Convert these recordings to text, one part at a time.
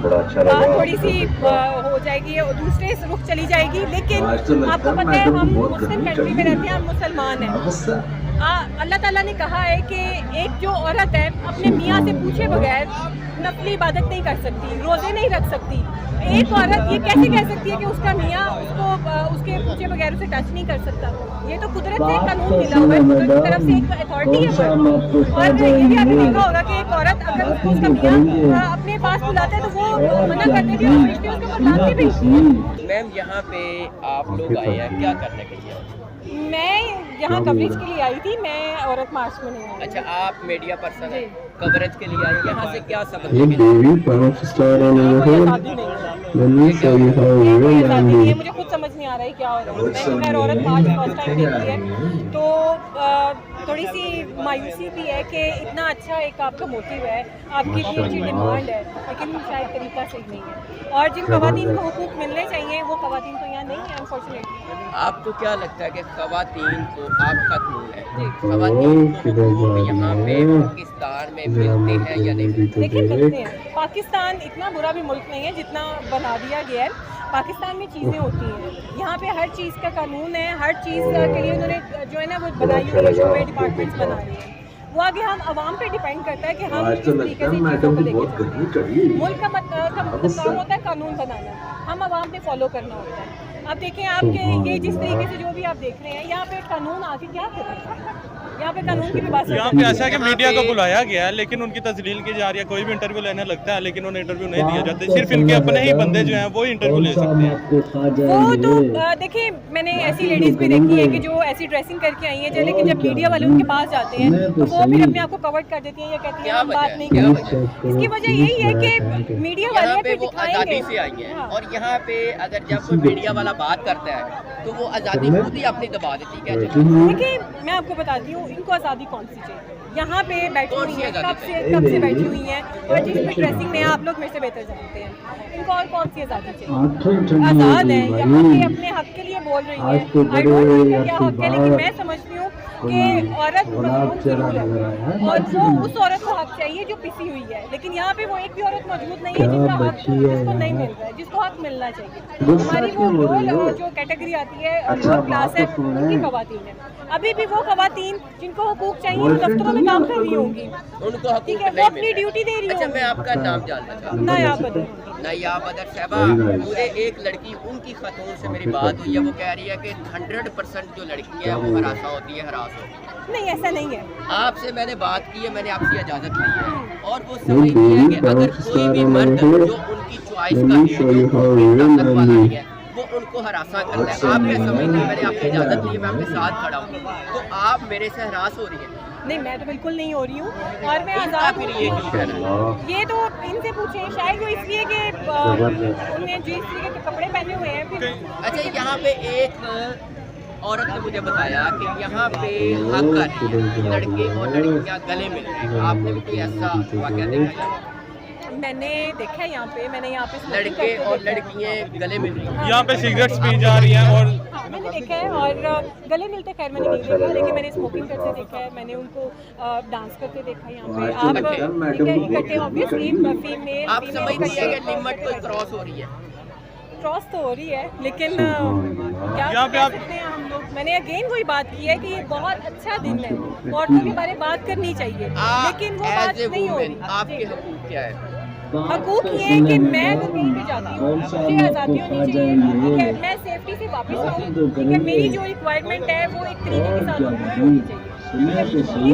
बात थोड़ी सी हो जाएगी और दूसरे रुख चली जाएगी, लेकिन आपको पता है हम मुस्लिम कंट्री में रहते हैं, हम मुसलमान हैं। अल्लाह ताला ने कहा है कि एक जो औरत है अपने मियाँ से पूछे बगैर नफली इबादत नहीं कर सकती, रोज़े नहीं रख सकती। एक औरत ये कैसे कह सकती है कि उसका मियाँ उसको उसके पूछे बगैर उसे टच नहीं कर सकता? ये तो कुदरत से एक कानून मिला हुआ है, कुदरत की तरफ से एक अथॉरिटी है। और ये भी आपने देखा होगा कि एक औरत अगर उसको उसका मियाँ अपने पास बुलाता है तो वो मना कर देती है, उसके ऊपर लाते भी। मैम यहाँ पे आप लोग आए हैं क्या करने के लिए? मैं यहाँ कवरेज के लिए आई थी, मैं औरत मार्च में नहीं आई। अच्छा, आप मीडिया पर्सन हैं, कवरेज के लिए आई, यहाँ से क्या सबक मुझे खुद समझ नहीं आ रहा है क्या हो रहा है। मैंने खैर औरत मार्च फर्स्ट टाइम देखी है, तो थोड़ी सी मायूसी भी है कि इतना अच्छा एक आपका मोटिव है, आपकी इतनी अच्छी डिमांड है, लेकिन शायद तरीका सही नहीं है। और जिन खवातीन को हुकूक मिलने चाहिए वो खवातीन तो यहाँ नहीं है अनफॉर्चुनेटली। आपको क्या लगता है कि खवातीन को आपका कानून है, खवातीन को हुकूक यहाँ पे पाकिस्तान में मिलते हैं या नहीं? देखिए मिलते हैं। पाकिस्तान इतना बुरा भी मुल्क नहीं है जितना बना दिया गया है। पाकिस्तान में चीज़ें होती हैं, यहाँ पे हर चीज़ का कानून है, हर चीज़ के लिए उन्होंने जो है ना वो बनाई हुई है, शोबे डिपार्टमेंट्स बना रहे हैं। वो आगे हम आवाम पे डिपेंड करता है कि हम किस तरीके से चीज़ों को लेके चलें। मुल्क का काम होता है कानून बनाना, हम आवाम पे फॉलो करना होता है। अब देखें आपके ये जिस तरीके से जो भी आप देख रहे हैं, यहाँ पे कानून आके क्या करें? यहाँ पे कानून की भी बात यहाँ पे ऐसा है कि मीडिया को बुलाया गया है, लेकिन उनकी तस्लील की जा रही है। कोई भी इंटरव्यू लेने लगता है, लेकिन उन्हें इंटरव्यू नहीं दिया जाता। सिर्फ इनके अपने ही बंदे जो हैं वो ही इंटरव्यू ले सकते हैं। वो तो देखिए मैंने ऐसी लेडीज़ भी देखी है कि जो ऐसी ड्रेसिंग करके आई हैं, लेकिन जब मीडिया वाले उनके पास जाते हैं तो वो फिर अपने आप को कवर कर देती हैं या कहती हैं हम बात नहीं करेंगे। इसकी वजह यही है कि मीडिया वाले फिर दिखाएंगे से आई है, और यहाँ पे अगर जब कोई मीडिया वाला बात करता है तो वो आज़ादी खुद ही अपनी दबा देती है। देखिए मैं आपको बताती हूँ, इनको आज़ादी कौन सी चाहिए? यहाँ पे बैठी हुई है, कब से बैठी हुई हैं, और जिस भी ड्रेसिंग में आप लोग मेरे से बेहतर जानते हैं, इनको और कौन सी आज़ादी चाहिए? आज़ाद है, यहाँ पे अपने हक के लिए बोल रही है। आई डोंट नो क्या हक है, लेकिन मैं समझती हूँ कि औरत मजलूम जरूर है और वो उस औरत को हक चाहिए जो पिसी हुई है, लेकिन यहाँ पे वो एक भी औरत मौजूद नहीं है जिसका हक जिसको नहीं मिल रहा है, जिसको हक मिलना चाहिए। हमारी वो लोअर जो कैटेगरी आती है, लोअर क्लास है, उनकी खवातीन है। अभी भी वो खवातीन जिनको हुकूक चाहिए वो दफ्तरों में काम कर रही होंगी, उनको ठीक है, वो अपनी ड्यूटी दे रही अच्छा, मैं होंगी। आपका नाम जानना चाहता हूँ। नायाब बदर। नायाब बदर साहबा, मुझे एक लड़की उनकी खातून से मेरी बात हुई है, वो कह रही है कि 100% जो लड़की है वो हरासा होती है, हरास होती है। नहीं, ऐसा नहीं है। आपसे मैंने बात की है, मैंने आपसे इजाज़त ली है, और वो समझती है कि अगर कोई भी मर्द जो उनकी चॉइस का है, जो ताकत वाला है, वो उनको हरासा करता है। आप क्या समझते हैं? मैंने आपकी इजाज़त ली है, मैं आपके साथ खड़ा हूँ, तो आप मेरे से हरास हो रही है? नहीं, मैं तो बिल्कुल नहीं हो रही हूँ और मैं आज़ाद हूँ। ये तो इनसे पूछें, शायद वो इसलिए कि उन्होंने जिस तरीके के कपड़े पहने हुए हैं फिर। अच्छा, यहाँ पे एक औरत ने मुझे बताया कि यहाँ पे हक लड़के और लड़कियाँ गले मिल रहे हैं। आपने भी कोई ऐसा वाक़या देखा है? मैंने देखा है यहाँ पे लड़के और लड़कियाँ गले मिल रही हैं। यहाँ पे सिगरेट्स पी जा रही हैं और हाँ, मैंने देखा है, और गले मिलते खैर मैंने नहीं देखा, लेकिन मैंने स्मोकिंग करते देखा है, मैंने उनको डांस करते देखा है यहाँ पे। आप ठीक है, इकट्ठे ऑब्वियसली फीमेल आप समझती है कि लिमिट कोई क्रॉस हो रही है? क्रॉस तो हो रही है, लेकिन क्या यहाँ पे कह आप सकते हैं हम लोग। मैंने अगेन वही बात की है कि ये बहुत अच्छा दिन है, औरतों के बारे में बात करनी चाहिए, लेकिन वो बात नहीं हो रही। आपके हुकूक क्या है? हकूक ये है कि मैं अगर कहीं भी जाती हूँ मुझे आज़ादी होनी चाहिए, ठीक है, मैं सेफ्टी से वापस आऊँ, ठीक है, मेरी जो रिक्वायरमेंट है वो एक तरीके के साथ होनी चाहिए। इस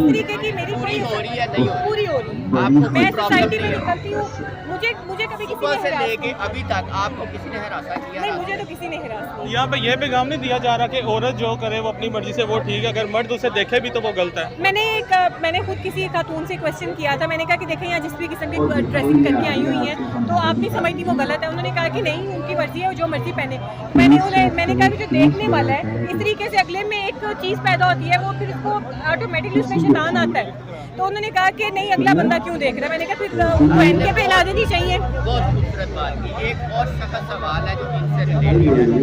तरीके की मेरी पूरी हो रही है, नहीं पूरी हो रही है। आपको मैं सोसाइटी में निकलती हूँ, मुझे कभी किसी ने से हरास लेके अभी तक आपको किसी ने हरासा किया? नहीं, मुझे तो किसी ने हरास नहीं। यहाँ पे ये पैगाम नहीं दिया जा रहा कि औरत जो करे वो अपनी मर्जी से वो ठीक है, अगर मर्द उसे देखे भी तो वो गलत है। मैंने खुद किसी खातून से क्वेश्चन किया था, मैंने कहा कि देखें यहाँ जिस भी किस्म की ड्रेसिंग करके आई हुई हैं तो आप नहीं समझती वो गलत है? उन्होंने कहा कि नहीं, उनकी मर्जी है, वो जो मर्जी पहने। मैंने कहा कि जो देखने वाला है, इस तरीके से अगले में एक चीज़ पैदा होती है, वो फिर उसको ऑटोमेटिकली उसमें शैतान आता है। तो उन्होंने कहा कि नहीं, अगला बंदा क्यों देख रहा है? मैंने कहा फिर उनको इनके पहना देनी चाहिए। बहुत खूबसूरत बात की। एक और सख्त सवाल है जो इनसे रिलेटेड है।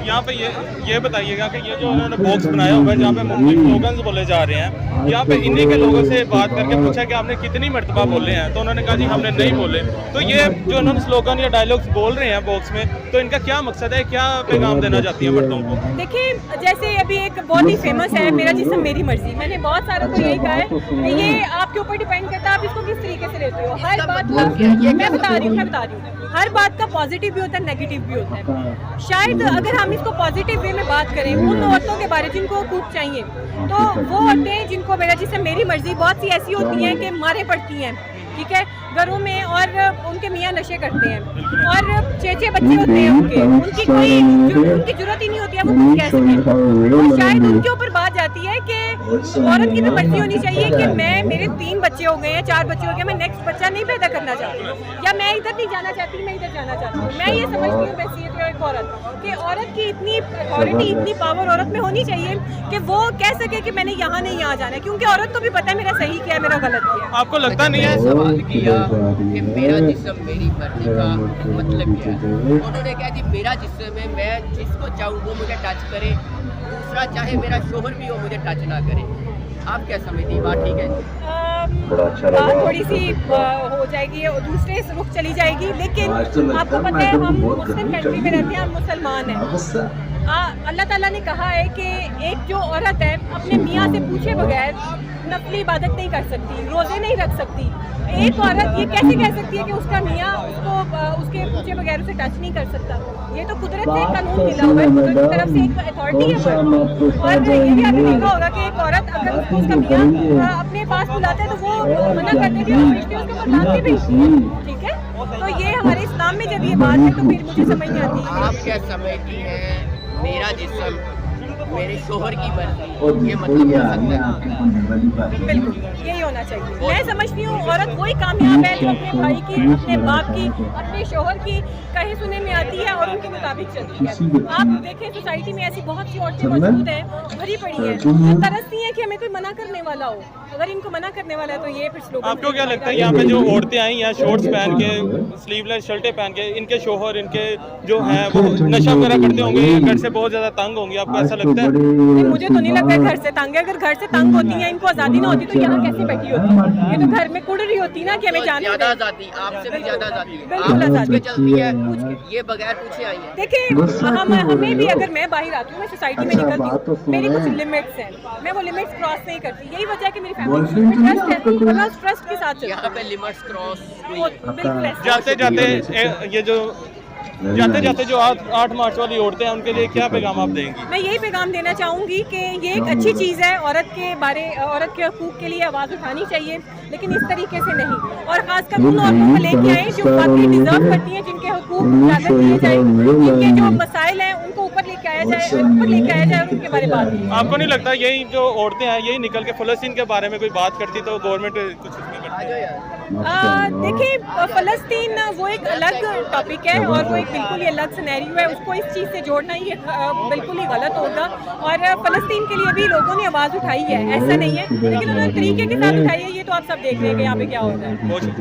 यहाँ पे ये बताइएगा कि ये जो उन्होंने बॉक्स बनाया हुआ है जहाँ पे मुस्लिम स्लोगन्स बोले जा रहे हैं, यहाँ पे इन्हीं के लोगों से बात करके पूछा कि आपने कितनी मरतबा बोले हैं, तो उन्होंने कहा जी हमने नहीं बोले। तो ये जो उन्होंने स्लोगन या डायलॉग्स बोल रहे हैं बॉक्स में, तो इनका क्या मकसद है, क्या पैगाम देना चाहती है मर्दों को? देखिए, जैसे अभी एक बहुत ही फेमस है मेरा जिस्म मेरी मर्जी, मैंने बहुत सारों को यही कहा है कि ये आपके ऊपर डिपेंड करता है आप इसको किस तरीके से लेते हो। हर बात का मैं बता रही हूँ हर बात का पॉजिटिव भी होता है, नेगेटिव भी होता है। शायद अगर हम इसको पॉजिटिव वे में बात करें उन औरतों के बारे जिनको खूब चाहिए, तो वो औरतें जिनको मेरा जिससे मेरी मर्जी बहुत सी ऐसी होती हैं कि मारे पड़ती हैं, ठीक है, घरों में, और उनके मियाँ नशे करते हैं और 6-6 बच्चे होते हैं उनकी कोई उनकी जरूरत ही नहीं होती है वो कुछ कह सकें। तो शायद उनके ऊपर बात जाती है कि औरत की तो मर्जी होनी चाहिए कि मेरे 3 बच्चे हो गए हैं, 4 बच्चे हो गए, मैं नेक्स्ट बच्चा नहीं पैदा करना चाहती, या मैं इधर नहीं जाना चाहती, मैं इधर जाना चाहती हूँ। मैं ये समझती हूँ हैसियत एक औरत कि औरत की इतनी अथॉरिटी, इतनी पावर औरत में होनी चाहिए कि वो कह सके कि मैंने यहाँ नहीं यहाँ जाना है, क्योंकि औरत को भी पता है मेरा सही क्या है, मेरा गलत क्या है। आपको लगता नहीं है सवाल किया कि मेरा जिस्म मेरी मर्जी का मतलब क्या है? उन्होंने कहा जी मेरा जिस्म है, मैं जिसको चाहूँ वो मुझे टच करे, दूसरा चाहे मेरा शोहर भी हो मुझे टच ना करे। आप क्या समझती बात ठीक है? बात थोड़ी सी हो जाएगी और दूसरे रुख चली जाएगी, लेकिन आपको पता है हम मुस्लिम कंट्री में रहते हैं, हम मुसलमान हैं। अल्लाह ताला ने कहा है कि एक जो औरत है अपने मियाँ से पूछे बगैर नफली इबादत नहीं कर सकती, रोज़े नहीं रख सकती। एक औरत ये कैसे कह सकती है कि उसका मियाँ उसको उसके पूछे बगैर उसे टच नहीं कर सकता? ये तो कुदरत से एक कानून मिला हुआ है, कुदरत की तरफ से एक अथॉरिटी है। और ये भी आपने देखा होगा कि एक औरत अगर उसको उसका मियाँ अपने पास बुलाता है तो वो मना कर देती है, उसके ऊपर लात भी भेजती है, ठीक है। तो ये हमारे इस्लाम में जब ये बात है तो फिर मुझे समझ नहीं आती है। आप क्या समझती हैं मेरा जिस्म मेरे शोहर की मर्जी, ये मतलब हो सकता है? बिल्कुल यही होना चाहिए। मैं समझती हूँ औरत वही कामयाब है जो अपने भाई की, अपने बाप की, अपने शोहर की कहे सुने में आती है और उनके मुताबिक चलती है। आप देखें सोसाइटी में ऐसी बहुत सी औरतें मौजूद हैं, भरी पड़ी हैं, जो तरसती हैं कि हमें कोई मना करने वाला हो। अगर इनको मना करने वाला है तो ये फिर स्लोगन। आपको क्या लगता है यहाँ पे जो औरतें आई हैं शॉर्ट्स पहन के, स्लीवलेस शर्टें पहन के, इनके शोहर इनके जो हैं वो नशा वगैरह करते होंगे, घर से बहुत ज्यादा तंग होंगे, आपको ऐसा लगता है? मुझे तो नहीं लगता है घर से तंग है। अगर घर से तंग होती है, इनको आज़ादी ना होती तो यहाँ कैसे बैठी होती? ये तो घर में कुड़ रही होती ना कि हमें जाने ज्यादा आजादी, आपसे भी ज्यादा आजादी है। बिल्कुल आजादी चलती है ये बगैर पूछे आई है। देखिए हमें भी, अगर मैं बाहर आती हूँ, मैं सोसाइटी में निकलती हूँ, मेरी कुछ लिमिट्स हैं, मैं वो लिमिट्स क्रॉस नहीं करती। यही वजह है कि मेरी फैमिली ट्रस्ट के साथ यहाँ पे लिमिट्स क्रॉस बिल्कुल। जाते जाते ये जो जाते जाते जो 8 मार्च वाली औरतें हैं उनके लिए क्या पैगाम आप देंगी? मैं यही पैगाम देना चाहूँगी कि ये एक अच्छी चीज़ है, औरत के हकूक़ के लिए आवाज़ उठानी चाहिए, लेकिन इस तरीके से नहीं। और खासकर उन औरतों को लेके आए जो वाकई डिजर्व करती हैं, जिनके हकूक़ उजागर किए जाए, जिनके जो मसाइल हैं उनको ऊपर लेके आया जाए और उनके बारे में बात की। आपको नहीं लगता यही जो औरतें हैं यही निकल के फ़लस्तीन के बारे में कोई बात करती तो गवर्नमेंट कुछ उसमें करती? देखिए फ़लस्तीन वो एक अलग टॉपिक है और वो एक बिल्कुल ही अलग सिनेरियो है, उसको इस चीज़ से जोड़ना ही बिल्कुल ही गलत होगा। और फ़लस्तीन के लिए भी लोगों ने आवाज़ उठाई है, ऐसा नहीं है, लेकिन उन्होंने तरीके के साथ उठाई है। ये तो आप सब देख रहे हैं कि यहाँ पे क्या हो रहा है।